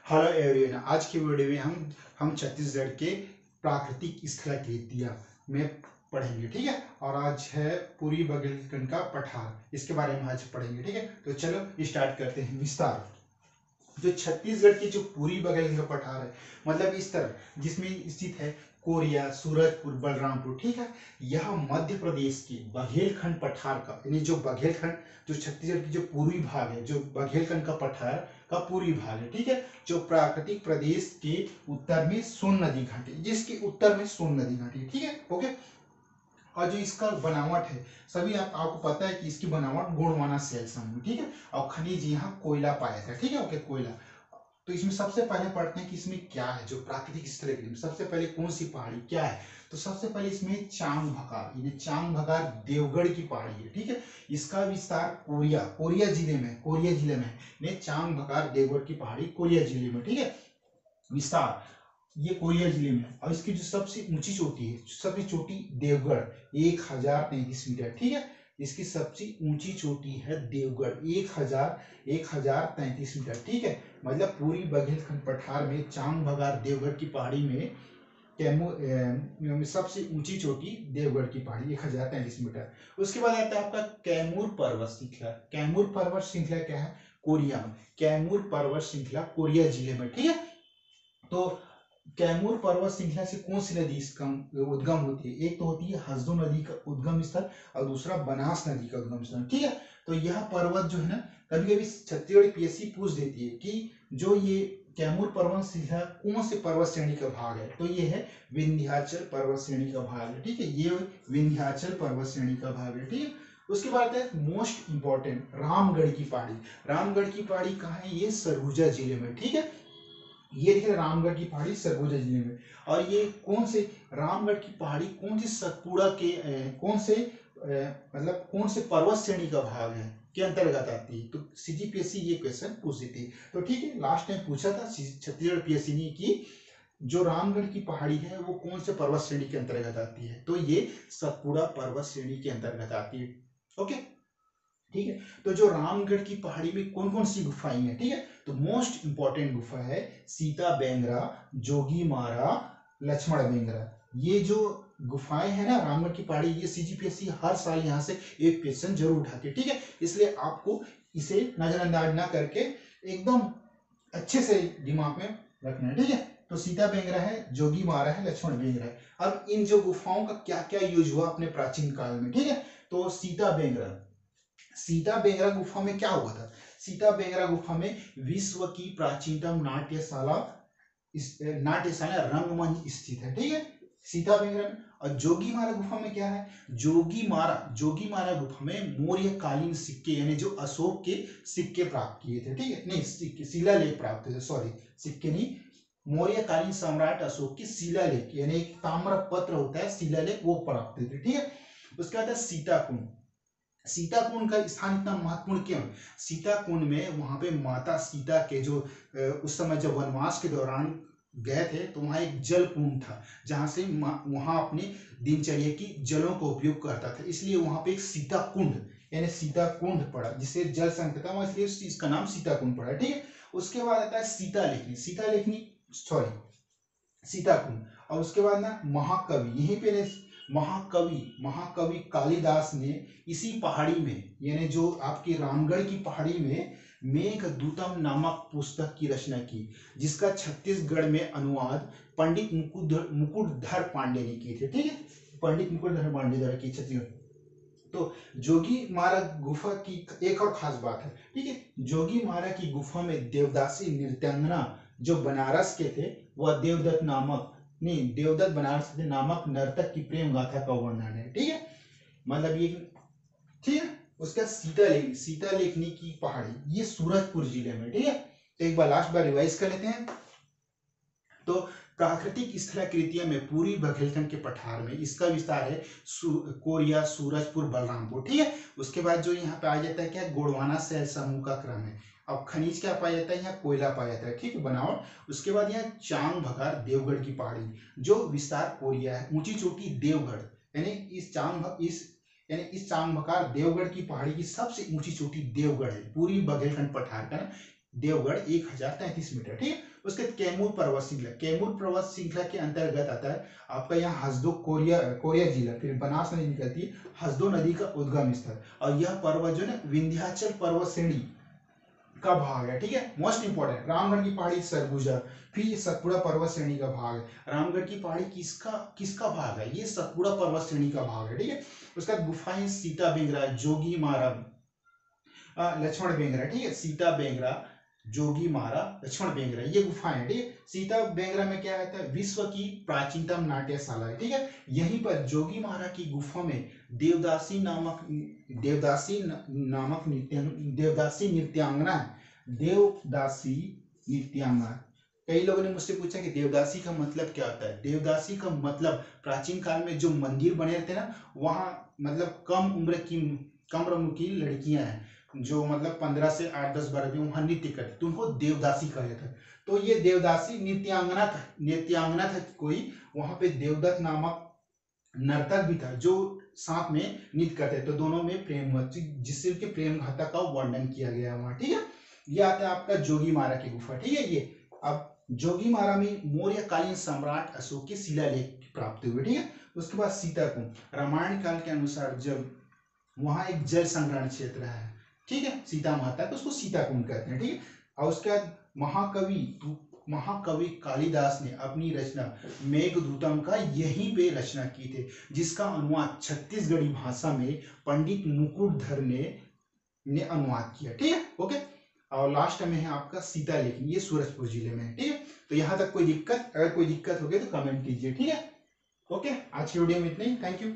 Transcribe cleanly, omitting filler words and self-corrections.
Hello everyone, आज की video में हम छत्तीसगढ़ के प्राकृतिक स्थलाकृतियां में पढ़ेंगे। ठीक है, और आज है पूरी बघेलखंड का पठार, इसके बारे में आज पढ़ेंगे। ठीक है, तो चलो स्टार्ट करते हैं। विस्तार। जो छत्तीसगढ़ की जो पूरी बघेलखंड का पठार है, मतलब इस तरह जिसमें स्थित है कोरिया, सूरजपुर, बलरामपुर। ठीक है, यह मध्य प्रदेश की बघेलखंड पठार का, यानी जो बघेलखंड जो छत्तीसगढ़ की जो पूर्वी भाग है, जो बघेलखंड का पठार का पूर्वी भाग है। ठीक है, जो प्राकृतिक प्रदेश के उत्तर में सोन नदी घाटी, जिसके उत्तर में सोन नदी घाटी। ठीक है, ओके। और जो इसका बनावट है, सभी आपको पता है कि इसकी बनावट गोंडवाना सेल समूह। ठीक है, और खनिज यहाँ कोयला पाया था। ठीक है, ओके, कोयला। तो इसमें सबसे पहले पढ़ते हैं कि इसमें क्या है। जो प्राकृतिक स्थल में सबसे पहले कौन सी पहाड़ी क्या है, तो सबसे पहले इसमें चांग भकार, यानी चांग भकार देवगढ़ की पहाड़ी है। ठीक है, इसका विस्तार कोरिया कोरिया जिले में, कोरिया जिले में है। चांग भकार देवगढ़ की पहाड़ी कोरिया जिले में। ठीक है, विस्तार ये कोरिया जिले में। और इसकी जो सबसे ऊंची चोटी है, सबसे चोटी देवगढ़ 1033 मीटर। ठीक है, इसकी सबसे ऊंची चोटी है देवगढ़ 1033 मीटर। ठीक है, मतलब पूरी बघेलखंड पठार में चांग भगार देवगढ़ की पहाड़ी में सबसे ऊंची चोटी देवगढ़ की पहाड़ी 1033 मीटर। उसके बाद आता है आपका कैमूर पर्वत श्रृंखला। कैमूर पर्वत श्रृंखला क्या है, कोरिया में। कैमूर पर्वत श्रृंखला कोरिया जिले में। ठीक है, तो कैमूर पर्वत श्रृंखला से कौन सी नदी इसका उद्गम होती है? एक तो होती है हसदो नदी का उद्गम स्थल और दूसरा बनास नदी का उद्गम स्थल। ठीक है, तो यह पर्वत जो है ना, कभी कभी छत्तीसगढ़ पीएससी पूछ देती है कि जो ये कैमूर पर्वत श्रृंखला कौन से पर्वत श्रेणी का भाग है, तो ये है विंध्याचल पर्वत श्रेणी का भाग है। ठीक है, ये विंध्याचल पर्वत श्रेणी का भाग है। ठीक है, उसके बाद है मोस्ट इंपॉर्टेंट रामगढ़ की पहाड़ी। रामगढ़ की पहाड़ी कहाँ है? ये सरगुजा जिले में। ठीक है, ये देखिए रामगढ़ की पहाड़ी सरगुजा जिले में। और ये कौन से रामगढ़ की पहाड़ी कौन सी सतपुड़ा के कौन से मतलब कौन से पर्वत श्रेणी का भाग है के अंतर्गत आती है? तो सीजीपीएससी ये क्वेश्चन पूछ देती है। तो ठीक है, लास्ट टाइम पूछा था छत्तीसगढ़ पीएससी ने कि जो रामगढ़ की पहाड़ी है वो कौन से पर्वत श्रेणी के अंतर्गत आती है, तो ये सतपुड़ा पर्वत श्रेणी के अंतर्गत आती है। ओके, ठीक है, तो जो रामगढ़ की पहाड़ी में कौन कौन सी गुफाएं हैं? ठीक है, तो मोस्ट इंपॉर्टेंट गुफा है सीता बेंगरा, जोगी मारा, लक्ष्मण बेंगरा। ये जो गुफाएं हैं ना रामगढ़ की पहाड़ी, ये सीजीपीएससी हर साल यहाँ से एक क्वेश्चन जरूर उठाती है। ठीक है, इसलिए आपको इसे नजरअंदाज ना करके एकदम अच्छे से दिमाग में रखना है। ठीक है, तो सीता बेंगरा है, जोगी मारा है, लक्ष्मण बेंगरा है। अब इन जो गुफाओं का क्या क्या यूज हुआ अपने प्राचीन काल में। ठीक है, तो सीता बेंगरा गुफा में क्या हुआ था? सीता बेंगरा गुफा में विश्व की प्राचीनतम नाट्यशाला रंगमंच स्थित है। ठीक है, सीता बेंगरा में। और जोगीमारा गुफा में क्या है? जोगीमारा गुफा में मौर्य कालीन सिक्के, यानी जो अशोक के सिक्के प्राप्त किए थे। ठीक है, नहीं सिक्के शिलालेख प्राप्त थे, सॉरी सिक्के नहीं, मौर्य कालीन सम्राट अशोक की शिलालेख, यानी एक ताम्र पत्र होता है शिलालेख, वो प्राप्त थे। ठीक है, उसके बाद है सीताकुंड। सीताकुंड का स्थान इतना महत्वपूर्ण क्यों? सीताकुंड में वहां पे माता सीता के जो उस समय जब वनवास के दौरान गए थे, तो वहां एक जल कुंड था जहां से वहां अपने दिनचर्या की जलों का उपयोग करता था, इसलिए वहां पे एक सीता कुंड यानी सीता कुंड पड़ा, जिससे जल संकट था वहां, इसलिए इसका नाम सीता कुंड पड़ा। ठीक है, उसके बाद आता है सीता लेखनी सॉरी सीताकुंड। और उसके बाद ना महाकवि, यहीं पे महाकवि कालिदास ने इसी पहाड़ी में, यानी जो आपकी रामगढ़ की पहाड़ी में मेघदूतम नामक पुस्तक की रचना की, जिसका छत्तीसगढ़ में अनुवाद पंडित मुकुटधर पांडे ने किए थे। ठीक है, पंडित मुकुटधर पांडे द्वारा की छत्तीसगढ़। तो जोगी मारा गुफा की एक और खास बात है। ठीक है, जोगी मारा की गुफा में देवदासी नृत्यांगना जो बनारस के थे, वह देवदत्त बनारस के नामक नर्तक की प्रेम गाथा का वर्णन है। ठीक है, मतलब ये ठीक है। उसका सीता लेखनी की पहाड़ी, ये सूरजपुर जिले में। ठीक है, तो एक बार लास्ट बार रिवाइज कर लेते हैं। तो प्राकृतिक स्थलाकृतियों में पूरी बघेलखंड के पठार में इसका विस्तार है कोरिया, सूरजपुर, बलरामपुर। ठीक है, उसके बाद जो यहाँ पे आ जाता है क्या, गोंडवाना शैल समूह का क्रम है। अब खनिज क्या पाया जाता है? यहाँ कोयला पाया जाता है। ठीक है, बनावट। उसके बाद यहाँ चांग भगार देवगढ़ की पहाड़ी, जो विस्तार कोरिया है, ऊंची चोटी देवगढ़, यानी इस चांग भगार देवगढ़ की पहाड़ी की सबसे ऊंची चोटी देवगढ़ है, पूरी बघेलखंड पठार का ना देवगढ़ 1033 मीटर, ठीक है। उसके बाद कैमूर पर्वत श्रृंखला, कैमूर पर्वत श्रृंखला के अंतर्गत आता है आपका यहाँ हसदो कोरिया जिला, फिर बनास नदी निकलती है, हसदो नदी का उद्गम स्थल, और यह पर्वत जो है विंध्याचल पर्वत श्रेणी का भाग है, ठीक है। मोस्ट इंपॉर्टेंट, रामगढ़ की पहाड़ी सरगुजा, फिर ये सतपुड़ा पर्वत श्रेणी का भाग है। रामगढ़ की पहाड़ी किसका भाग है, ये सतपुड़ा पर्वत श्रेणी का भाग है, ठीक है। उसके बाद गुफाएं सीता बेंगरा, जोगी मारा, लक्ष्मण बेंगरा, ठीक है। सीता बेंगरा, जोगी मारा, लक्ष्मण बेंगरा, ये गुफाएं हैं, ठीक है। सीता बेंगरा में क्या रहता है, विश्व की प्राचीनतम नाट्यशाला है, ठीक है। यहीं पर जोगी मारा की गुफा में देवदासी नामक नृत्यांगना। कई लोगों ने मुझसे पूछा कि देवदासी का मतलब क्या होता है। देवदासी का मतलब प्राचीन काल में जो मंदिर बने रहते ना, वहां मतलब कम उम्र की लड़कियां हैं जो मतलब 15 से 8-10 बार भी वहां नृत्य करती, तो उनको देवदासी कहा जाता है। तो ये देवदासी नृत्यांगना था कोई, वहां पे देवदत्त नामक नर्तक भी था जो साथ में नृत्य करते, तो दोनों में प्रेम हुआ, जिससे उनके प्रेम गाथा का वर्णन किया गया है वहां, ठीक है। ये आता है आपका जोगीमारा की गुफा, ठीक है। ये अब जोगीमारा में मौर्यकालीन सम्राट अशोक के शिलालेख प्राप्त हुए, ठीक है। उसके बाद सीताकुंड, रामायण काल के अनुसार जब वहां एक जल संग्रहण क्षेत्र है, ठीक है, सीता माता का, उसको सीताकुंड कहते हैं, ठीक है। और उसके बाद महाकवि कालिदास ने अपनी रचना मेघदूतम का यहीं पे रचना की थी, जिसका अनुवाद छत्तीसगढ़ी भाषा में पंडित मुकुटधर ने अनुवाद किया, ठीक है। ओके, और लास्ट में है आपका सीता लेख, ये सूरजपुर जिले में है, ठीक है। तो यहाँ तक कोई दिक्कत, अगर कोई दिक्कत हो गई तो कमेंट कीजिए, ठीक है। ओके, आज की वीडियो में इतना ही, थैंक यू।